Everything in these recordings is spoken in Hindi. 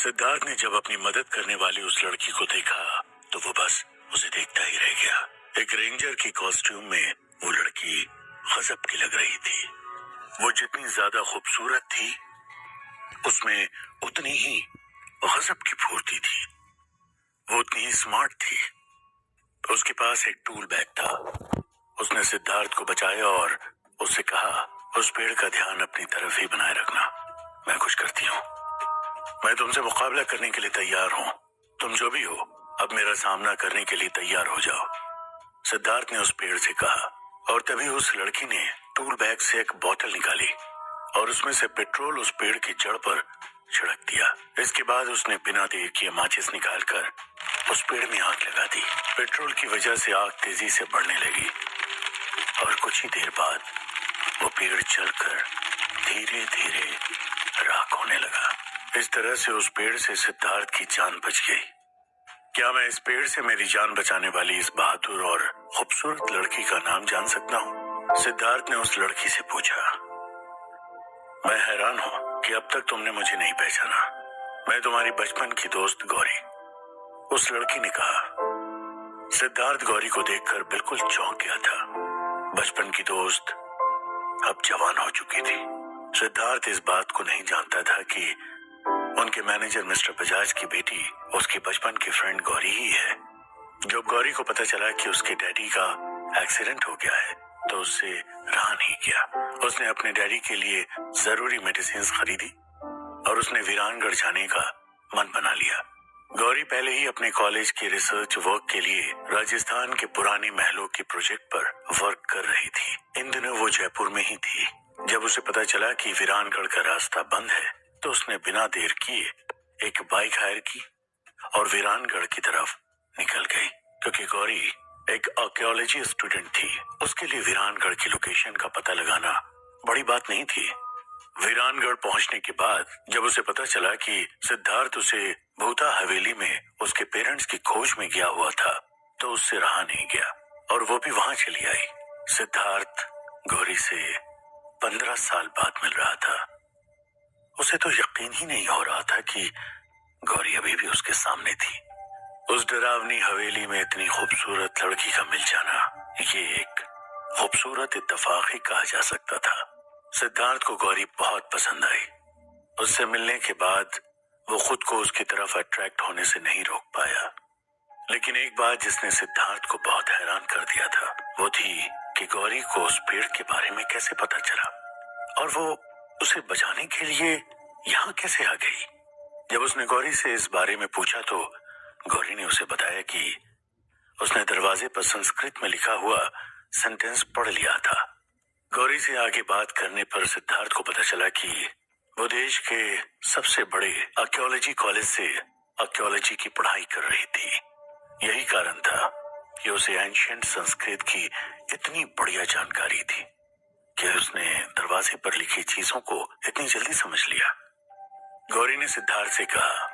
सिद्धार्थ ने जब अपनी मदद करने वाली उस लड़की को देखा तो वो बस उसे देखता ही रह गया। एक रेंजर की कॉस्ट्यूम में वो लड़की गजब की लग रही थी। वो जितनी ज्यादा खूबसूरत थी उसमें उतनी ही गजब की फुर्ती थी। वो उतनी ही स्मार्ट थी। उसके पास एक टूल बैग था। उसने सिद्धार्थ को बचाया और उससे कहा, उस पेड़ का ध्यान अपनी तरफ ही बनाए रखना, मैं कुछ करती हूँ। मैं तुमसे मुकाबला करने के लिए तैयार हूँ। तुम जो भी हो अब मेरा सामना करने के लिए तैयार हो जाओ, सिद्धार्थ ने उस पेड़ से कहा। और तभी उस लड़की ने टूल बैग से एक बोतल निकाली और उसमें से पेट्रोल उस पेड़ की जड़ पर छिड़क दिया। इसके बाद उसने बिना देर किए माचिस निकालकर उस पेड़ में आग लगा दी। पेट्रोल की वजह से आग तेजी से बढ़ने लगी और कुछ ही देर बाद वो पेड़ जलकर धीरे धीरे राख होने लगा। इस तरह से उस पेड़ से सिद्धार्थ की जान बच गई। क्या मैं इस पेड़ से मेरी जान बचाने वाली इस बहादुर और खूबसूरत लड़की का नाम जान सकता हूँ? सिद्धार्थ ने उस लड़की से पूछा। मैं हैरान हूँ कि अब तक तुमने मुझे नहीं पहचाना। मैं तुम्हारी बचपन की दोस्त गौरी, उस लड़की ने कहा। सिद्धार्थ गौरी को देखकर बिल्कुल चौंक गया था। बचपन की दोस्त अब जवान हो चुकी थी। सिद्धार्थ इस बात को नहीं जानता था कि उनके मैनेजर मिस्टर बजाज की बेटी उसके बचपन की फ्रेंड गौरी ही है। जब गौरी को पता चला कि उसके डैडी का एक्सीडेंट हो गया है तो उससे रहा नहीं गया। उसने अपने डैडी के लिए जरूरी मेडिसिन खरीदी और उसने वीरानगढ़ जाने का मन बना लिया। गौरी पहले ही अपने कॉलेज के रिसर्च वर्क के लिए राजस्थान के पुराने महलों के प्रोजेक्ट पर वर्क कर रही थी। इन दिनों वो जयपुर में ही थी। जब उसे पता चला कि वीरानगढ़ का रास्ता बंद है तो उसने बिना देर किए एक बाइक हायर की और वीरानगढ़ की तरफ निकल गई। क्योंकि गौरी एक आर्कियोलॉजी स्टूडेंट थी, उसके लिए वीरानगढ़ की लोकेशन का पता लगाना बड़ी बात नहीं थी। वीरानगढ़ पहुंचने के बाद जब उसे पता चला कि सिद्धार्थ उसे भूता हवेली में उसके पेरेंट्स की खोज में गया हुआ था तो उससे रहा नहीं गया और वो भी वहां चली आई। सिद्धार्थ गौरी से 15 साल बाद मिल रहा था। उसे तो यकीन ही नहीं हो रहा था कि गौरी अभी भी उसके सामने थी। उस डरावनी हवेली में इतनी खूबसूरत लड़की का मिल जाना, ये एक खूबसूरत इत्तेफाक ही कहा जा सकता था। सिद्धार्थ को गौरी बहुत पसंद आई। उससे मिलने के बाद वो खुद को उसकी तरफ अट्रैक्ट होने से नहीं रोक पाया। लेकिन एक बात जिसने सिद्धार्थ को बहुत हैरान कर दिया था वो थी कि गौरी को उस पेड़ के बारे में कैसे पता चला और वो उसे बचाने के लिए यहाँ कैसे आ गई। जब उसने गौरी से इस बारे में पूछा तो गौरी ने उसे बताया कि उसने दरवाजे पर संस्कृत में लिखा हुआ सेंटेंस पढ़ लिया था। गौरी से आगे बात करने पर सिद्धार्थ को पता चला कि वो देश के सबसे बड़े आर्कियोलॉजी कॉलेज से आर्कियोलॉजी की पढ़ाई कर रही थी। यही कारण था कि उसे एंशिएंट संस्कृत की इतनी बढ़िया जानकारी थी कि उसने दरवाजे पर लिखी चीजों को इतनी जल्दी समझ लिया। गौरी ने सिद्धार्थ से कहा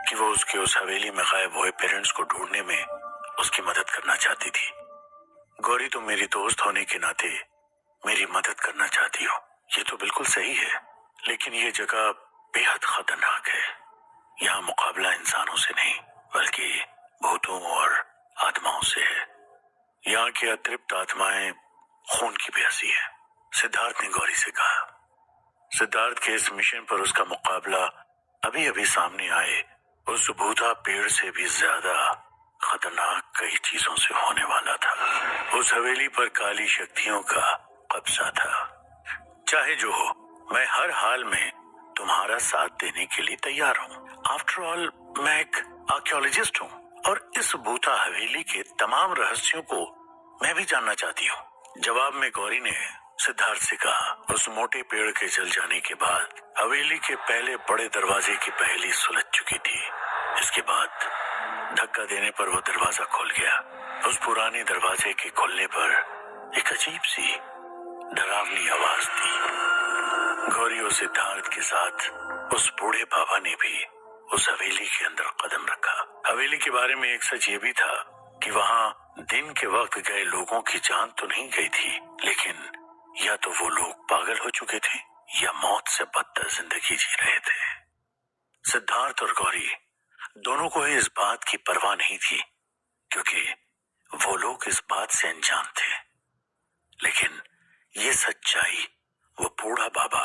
कि वो उसके उस हवेली में गायब हुए पेरेंट्स को ढूंढने में उसकी मदद करना चाहती थी। गौरी, तुम मेरी दोस्त होने के नाते मेरी मदद करना चाहती हो, ये तो बिल्कुल सही है, लेकिन ये जगह बेहद खतरनाक है। यहाँ मुकाबला इंसानों से नहीं बल्कि भूतों और आत्माओं से है। यहाँ की अतृप्त आत्माएं खून की प्यासी है, सिद्धार्थ ने गौरी से कहा। सिद्धार्थ के इस मिशन पर उसका मुकाबला अभी अभी सामने आए उस भूता पेड़ से भी ज्यादा खतरनाक कई चीजों से होने वाला था। उस हवेली पर काली शक्तियों का कब्जा था। चाहे जो हो, मैं हर हाल में तुम्हारा साथ देने के लिए तैयार हूँ। आफ्टर ऑल मैं एक आर्कियोलॉजिस्ट हूँ और इस भूता हवेली के तमाम रहस्यों को मैं भी जानना चाहती हूँ। जवाब में गौरी ने सिद्धार्थ से कहा। उस मोटे पेड़ के जल जाने के बाद हवेली के पहले बड़े दरवाजे की पहेली सुलझ चुकी थी। इसके बाद धक्का देने पर वो दरवाजा खुल गया। उस पुराने दरवाजे के खुलने पर एक अजीब सी डरावनी आवाज थी। गौरी और सिद्धार्थ के साथ उस बूढ़े बाबा ने भी उस हवेली के अंदर कदम रखा। हवेली के बारे में एक सच ये भी था कि वहां दिन के वक्त गए लोगों की जान तो नहीं गई थी, लेकिन या तो वो लोग पागल हो चुके थे या मौत से बदतर जिंदगी जी रहे थे। सिद्धार्थ और गौरी दोनों को ही इस बात की परवाह नहीं थी, क्योंकि वो लोग इस बात से अनजान थे। लेकिन ये सच्चाई वो बूढ़ा बाबा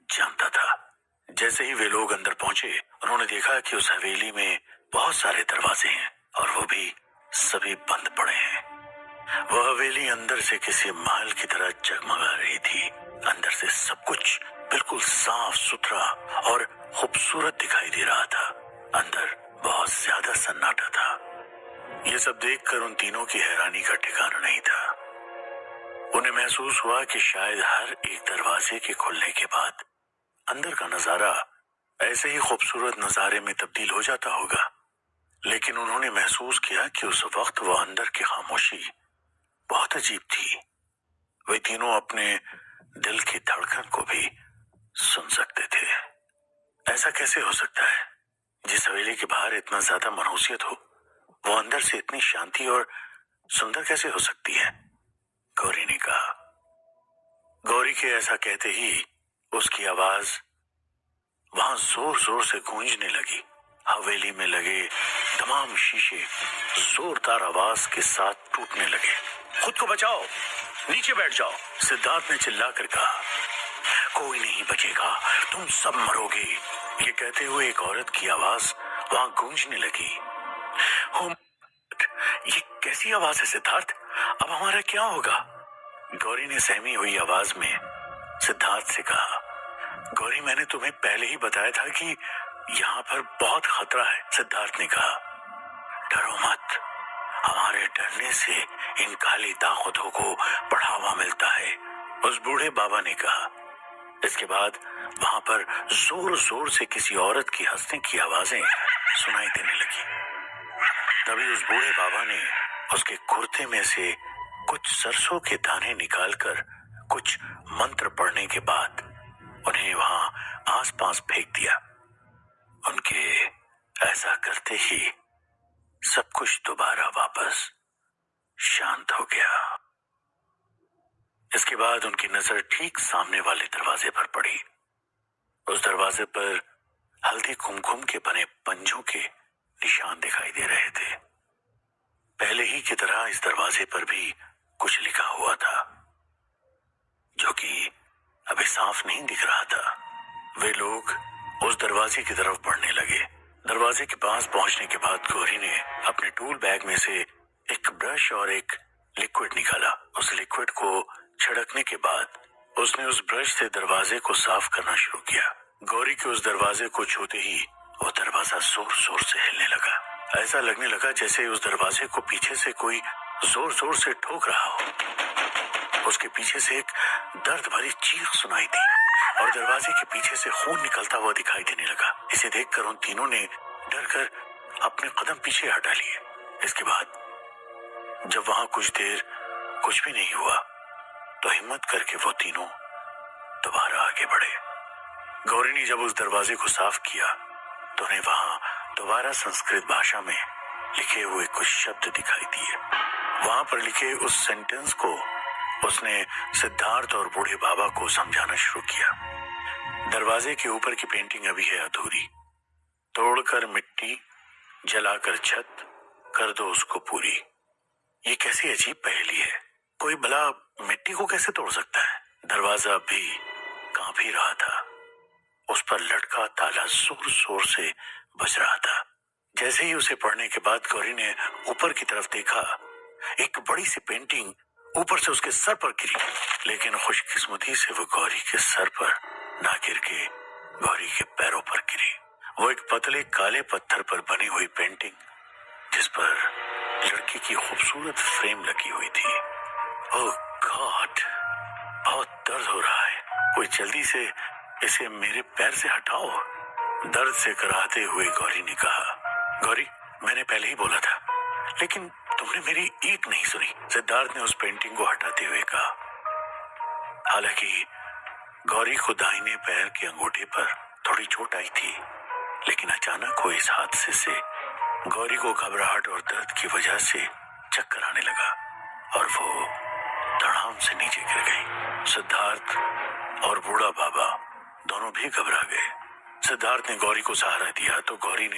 जानता था। जैसे ही वे लोग अंदर पहुंचे, उन्होंने देखा कि उस हवेली में बहुत सारे दरवाजे हैं और वो भी सभी बंद पड़े हैं। वह हवेली अंदर से किसी महल की तरह जगमगा रही थी। अंदर से सब कुछ बिल्कुल साफ सुथरा और खूबसूरत दिखाई दे रहा था। अंदर बहुत ज्यादा सन्नाटा था। ये सब देखकर उन तीनों की हैरानी का ठिकाना नहीं था। उन्हें महसूस हुआ कि शायद हर एक दरवाजे के खुलने के बाद अंदर का नजारा ऐसे ही खूबसूरत नजारे में तब्दील हो जाता होगा। लेकिन उन्होंने महसूस किया कि उस वक्त वह अंदर की खामोशी बहुत अजीब थी। वे तीनों अपने दिल की धड़कन को भी सुन सकते थे। ऐसा कैसे हो सकता है? जिस हवेली के बाहर इतना ज्यादा मनहूसियत हो, वो अंदर से इतनी शांति और सुंदर कैसे हो सकती है? गौरी ने कहा। गौरी के ऐसा कहते ही उसकी आवाज वहां जोर जोर से गूंजने लगी। हवेली में लगे तमाम शीशे जोरदार आवाज के साथ टूटने लगे। खुद को बचाओ, नीचे बैठ जाओ, सिद्धार्थ ने चिल्लाकर कहा। कोई नहीं बचेगा, तुम सब मरोगे। ये कहते हुए एक औरत की आवाज वहां गूंजने लगी। ये कैसी आवाज है सिद्धार्थ? अब हमारा क्या होगा? गौरी ने सहमी हुई आवाज में सिद्धार्थ से कहा। गौरी, मैंने तुम्हें पहले ही बताया था कि यहाँ पर बहुत खतरा है, सिद्धार्थ ने कहा। डरो मत, हमारे डरने से इन काली ताकतों को बढ़ावा मिलता है, उस बूढ़े बाबा ने कहा। इसके बाद वहां पर जोर जोर से किसी औरत की हंसने की आवाजें सुनाई देने लगी। तभी उस बूढ़े बाबा ने उसके कुर्ते में से कुछ सरसों के दाने निकालकर कुछ मंत्र पढ़ने के बाद उन्हें वहां आसपास फेंक दिया। उनके ऐसा करते ही सब कुछ दोबारा वापस शांत हो गया। इसके बाद उनकी नजर ठीक सामने वाले दरवाजे पर पड़ी। उस दरवाजे पर हल्दी कुमकुम के बने पंजों के निशान दिखाई दे रहे थे। पहले ही की तरह इस दरवाजे पर भी कुछ लिखा हुआ था, जो कि अभी साफ नहीं दिख रहा था। वे लोग उस दरवाजे की तरफ बढ़ने लगे। दरवाजे के पास पहुंचने के बाद गौरी ने अपने टूल बैग में से एक ब्रश और एक लिक्विड निकाला। उस लिक्विड को छिड़कने के बाद उसने उस ब्रश से दरवाजे को साफ करना शुरू किया। गौरी के उस दरवाजे को छूते ही वो दरवाजा जोर जोर से हिलने लगा। ऐसा लगने लगा जैसे उस दरवाजे को पीछे से कोई जोर जोर से ठोक रहा हो। उसके पीछे से एक दर्द भरी चीख सुनाई दी और दरवाजे के पीछे से खून निकलता हुआ दिखाई देने लगा। इसे देखकर उन तीनों ने डरकर अपने कदम पीछे हटा लिए। इसके बाद जब वहां कुछ देर कुछ भी नहीं हुआ, तो हिम्मत करके वो तीनों दोबारा आगे बढ़े। गौरी ने जब उस दरवाजे को साफ किया तो उन्हें वहां दोबारा संस्कृत भाषा में लिखे हुए कुछ शब्द दिखाई दिए। वहां पर लिखे उस सेंटेंस को उसने सिद्धार्थ और बूढ़े बाबा को समझाना शुरू किया। दरवाजे के ऊपर की पेंटिंग अभी है अधूरी, तोड़कर मिट्टी, जलाकर छत, कर दो उसको पूरी। ये कैसी अजीब पहेली है? कोई भला मिट्टी को कैसे तोड़ सकता है? दरवाजा भी कांप ही रहा था। उस पर लटका ताला जोर जोर से बज रहा था। जैसे ही उसे पढ़ने के बाद गौरी ने ऊपर की तरफ देखा, एक बड़ी सी पेंटिंग ऊपर से उसके सर पर गिरी। लेकिन खुशकिस्मती से वो गौरी के सर पर ना गिर के गौरी के पैरों पर गिरी। वो एक पतले काले पत्थर पर बनी हुई पेंटिंग, जिस पर लड़की की खूबसूरत फ्रेम लगी हुई थी। ओह गॉड, बहुत दर्द हो रहा है, कोई जल्दी से इसे मेरे पैर से हटाओ, दर्द से कराहते हुए गौरी ने कहा। गौरी, मैंने पहले ही बोला था, लेकिन तुमने मेरी एक नहीं सुनी, सिद्धार्थ ने उस पेंटिंग को हटाते हुए कहा। हालांकि गौरी को दाहिने पैर के अंगूठे पर थोड़ी चोट आई थी, लेकिन अचानक हुए इस हादसे से गौरी को घबराहट और दर्द की वजह से चक्कर आने लगा और वो धड़ाम से नीचे गिर गई। सिद्धार्थ और बूढ़ा बाबा दोनों भी घबरा गए। सिद्धार्थ ने गौरी को सहारा दिया तो गौरी ने